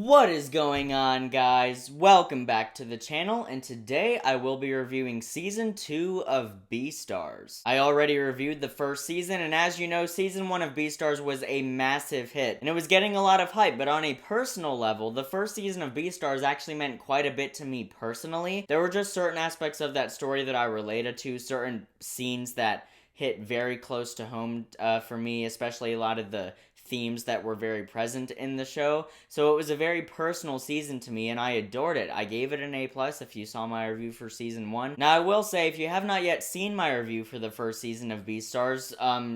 What is going on, guys? Welcome back to the channel, and today I will be reviewing Season 2 of Beastars. I already reviewed the first season, and as you know, Season 1 of Beastars was a massive hit, and it was getting a lot of hype, but on a personal level, the first season of Beastars actually meant quite a bit to me personally. There were just certain aspects of that story that I related to, certain scenes that hit very close to home for me, especially a lot of the themes that were very present in the show. So it was a very personal season to me, and I adored it. I gave it an A+, if you saw my review for Season 1. Now, I will say, if you have not yet seen my review for the first season of Beastars,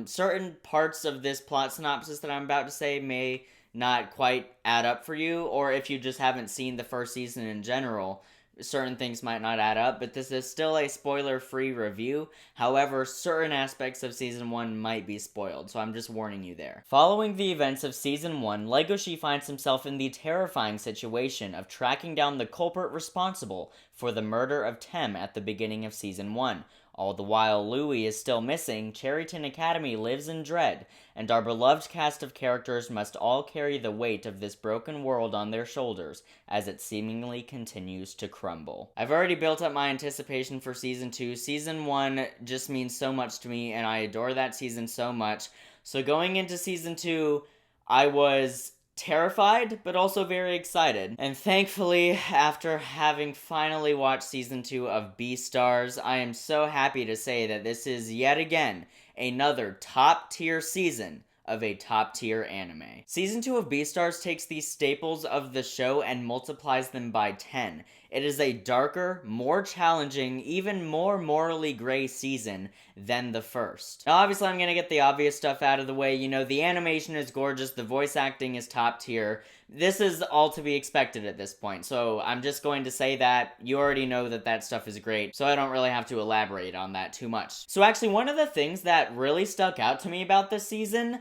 certain parts of this plot synopsis that I'm about to say may not quite add up for you, or if you just haven't seen the first season in general, certain things might not add up, but this is still a spoiler-free review. However, certain aspects of Season 1 might be spoiled, so I'm just warning you there. Following the events of Season 1, Legoshi finds himself in the terrifying situation of tracking down the culprit responsible for the murder of Tem at the beginning of Season 1. All the while Louis is still missing, Cherryton Academy lives in dread, and our beloved cast of characters must all carry the weight of this broken world on their shoulders as it seemingly continues to crumble. I've already built up my anticipation for Season 2. Season 1 just means so much to me, and I adore that season so much. So going into Season 2, I was terrified, but also very excited. And thankfully, after having finally watched Season 2 of Beastars, I am so happy to say that this is yet again another top-tier season of a top-tier anime. Season 2 of Beastars takes these staples of the show and multiplies them by 10. It is a darker, more challenging, even more morally gray season than the first. Now, obviously, I'm gonna get the obvious stuff out of the way. You know, the animation is gorgeous, the voice acting is top tier. This is all to be expected at this point, so I'm just going to say that. You already know that that stuff is great, so I don't really have to elaborate on that too much. So actually, one of the things that really stuck out to me about this season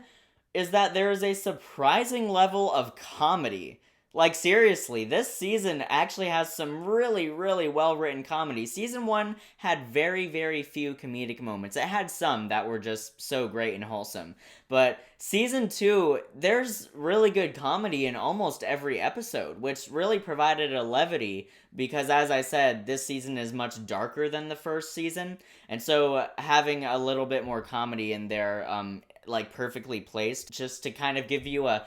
is that there is a surprising level of comedy. Like, seriously, this season actually has some really well-written comedy. Season 1 had very few comedic moments. It had some that were just so great and wholesome. But Season 2, there's really good comedy in almost every episode, which really provided a levity, because as I said, this season is much darker than the first season, and so having a little bit more comedy in there, like, perfectly placed, just to kind of give you a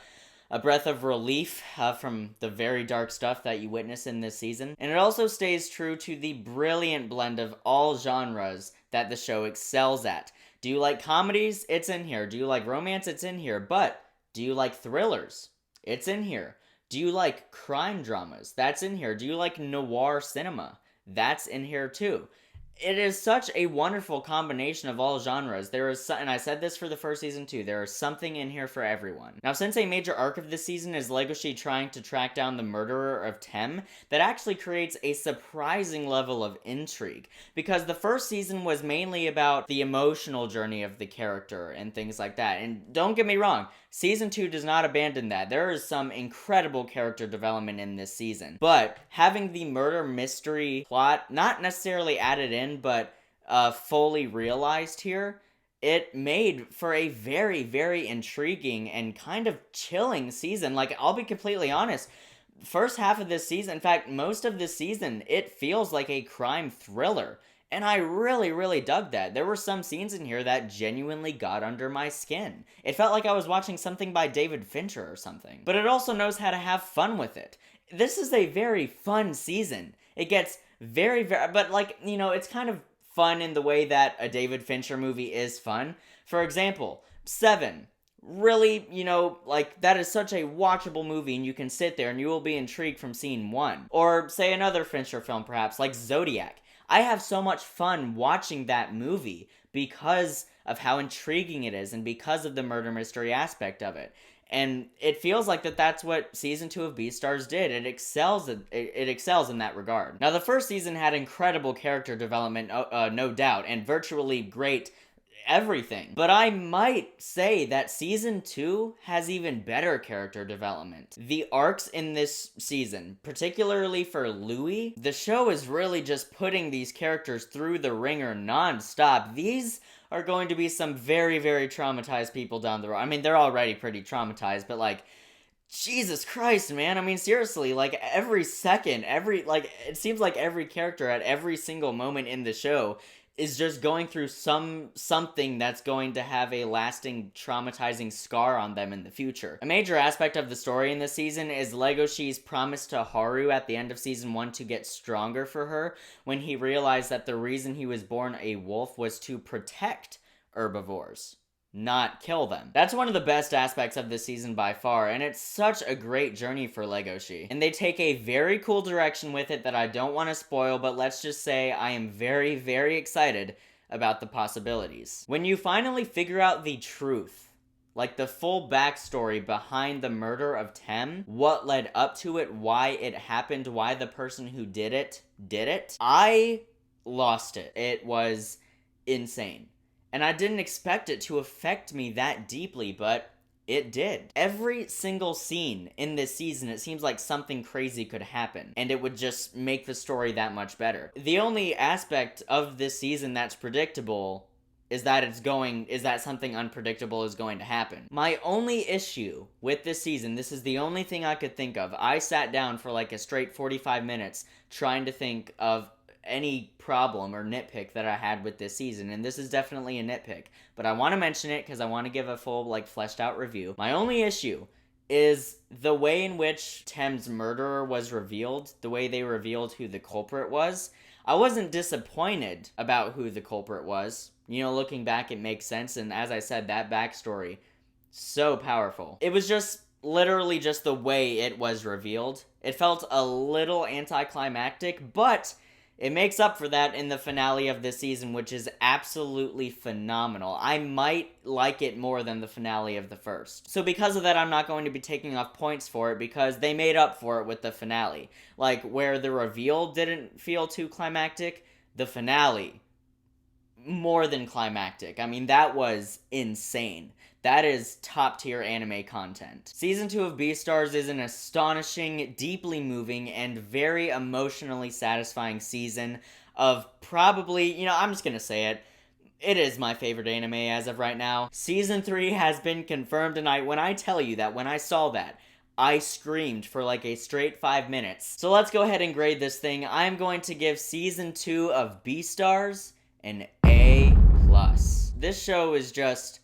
breath of relief from the very dark stuff that you witness in this season. And it also stays true to the brilliant blend of all genres that the show excels at. Do you like comedies? It's in here. Do you like romance? It's in here. But do you like thrillers? It's in here. Do you like crime dramas? That's in here. Do you like noir cinema? That's in here too. It is such a wonderful combination of all genres. There is, and I said this for the first season too, there is something in here for everyone. Now, since a major arc of this season is Legoshi trying to track down the murderer of Tem, that actually creates a surprising level of intrigue. Because the first season was mainly about the emotional journey of the character and things like that. And don't get me wrong, Season 2 does not abandon that. There is some incredible character development in this season. But having the murder mystery plot not necessarily added in, but fully realized here, it made for a very intriguing and kind of chilling season. Like, I'll be completely honest, first half of this season, in fact, most of this season, it feels like a crime thriller. And I really dug that. There were some scenes in here that genuinely got under my skin. It felt like I was watching something by David Fincher or something. But it also knows how to have fun with it. This is a very fun season. It gets very, but like, you know, it's kind of fun in the way that a David Fincher movie is fun. For example, Seven. Really, you know, like, that is such a watchable movie, and you can sit there and you will be intrigued from scene 1. Or say another Fincher film, perhaps, like Zodiac. I have so much fun watching that movie because of how intriguing it is and because of the murder mystery aspect of it. And it feels like that's what Season 2 of Beastars did. It excels in that regard. Now, the first season had incredible character development, no doubt, and virtually great everything. But I might say that Season 2 has even better character development. The arcs in this season, particularly for Louis, the show is really just putting these characters through the ringer non-stop. These are going to be some very traumatized people down the road. I mean, they're already pretty traumatized, but like, Jesus Christ, man. I mean, seriously, like, every second, it seems like every character at every single moment in the show is just going through something that's going to have a lasting traumatizing scar on them in the future. A major aspect of the story in this season is Legoshi's promise to Haru at the end of season 1 to get stronger for her when he realized that the reason he was born a wolf was to protect herbivores, not kill them. That's one of the best aspects of this season by far, and it's such a great journey for Legoshi. And they take a very cool direction with it that I don't want to spoil, but let's just say I am very, very excited about the possibilities. When you finally figure out the truth, like the full backstory behind the murder of Tem, what led up to it, why it happened, why the person who did it, I lost it. It was insane. And I didn't expect it to affect me that deeply, but it did. Every single scene in this season, it seems like something crazy could happen, and it would just make the story that much better. The only aspect of this season that's predictable is that something unpredictable is going to happen. My only issue with this season, this is the only thing I could think of. I sat down for like a straight 45 minutes trying to think of any problem or nitpick that I had with this season, and this is definitely a nitpick, but I want to mention it because I want to give a full, like, fleshed out review. My only issue is the way in which Tem's murderer was revealed, the way they revealed who the culprit was. I wasn't disappointed about who the culprit was. You know, looking back, it makes sense, and as I said, that backstory, so powerful. It was just literally just the way it was revealed. It felt a little anticlimactic, but it makes up for that in the finale of this season, which is absolutely phenomenal. I might like it more than the finale of the first. So because of that, I'm not going to be taking off points for it because they made up for it with the finale. Like, where the reveal didn't feel too climactic, the finale, more than climactic. I mean, that was insane. That is top-tier anime content. Season 2 of Beastars is an astonishing, deeply moving, and very emotionally satisfying season of probably, you know, I'm just gonna say it, it is my favorite anime as of right now. Season 3 has been confirmed, and when I tell you that, when I saw that, I screamed for like a straight 5 minutes. So let's go ahead and grade this thing. I'm going to give Season 2 of Beastars an A+. This show is just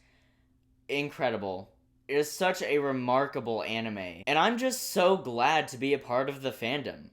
incredible. It is such a remarkable anime, and I'm just so glad to be a part of the fandom.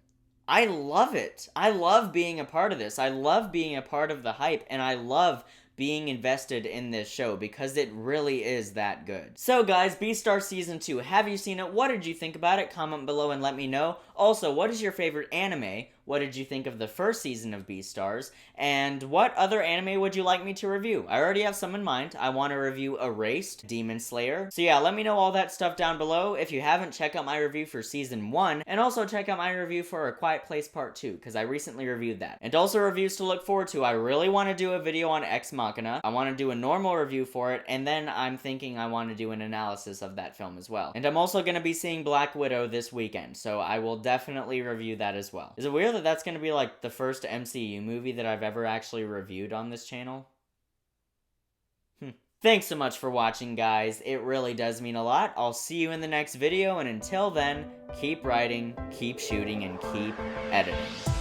I love it. I love being a part of this. I love being a part of the hype, and I love being invested in this show because it really is that good. So guys, Beastars Season 2, have you seen it? What did you think about it? Comment below and let me know. Also, what is your favorite anime? What did you think of the first season of Beastars? And what other anime would you like me to review? I already have some in mind. I want to review Erased, Demon Slayer. So yeah, let me know all that stuff down below. If you haven't, check out my review for Season 1, and also check out my review for A Quiet Place Part 2, because I recently reviewed that. And also reviews to look forward to. I really want to do a video on Ex Machina. I want to do a normal review for it, and then I'm thinking I want to do an analysis of that film as well. And I'm also going to be seeing Black Widow this weekend, so I will definitely review that as well. Is it weird that that's going to be like the first MCU movie that I've ever actually reviewed on this channel? Thanks so much for watching, guys. It really does mean a lot. I'll see you in the next video, and until then, keep writing, keep shooting, and keep editing.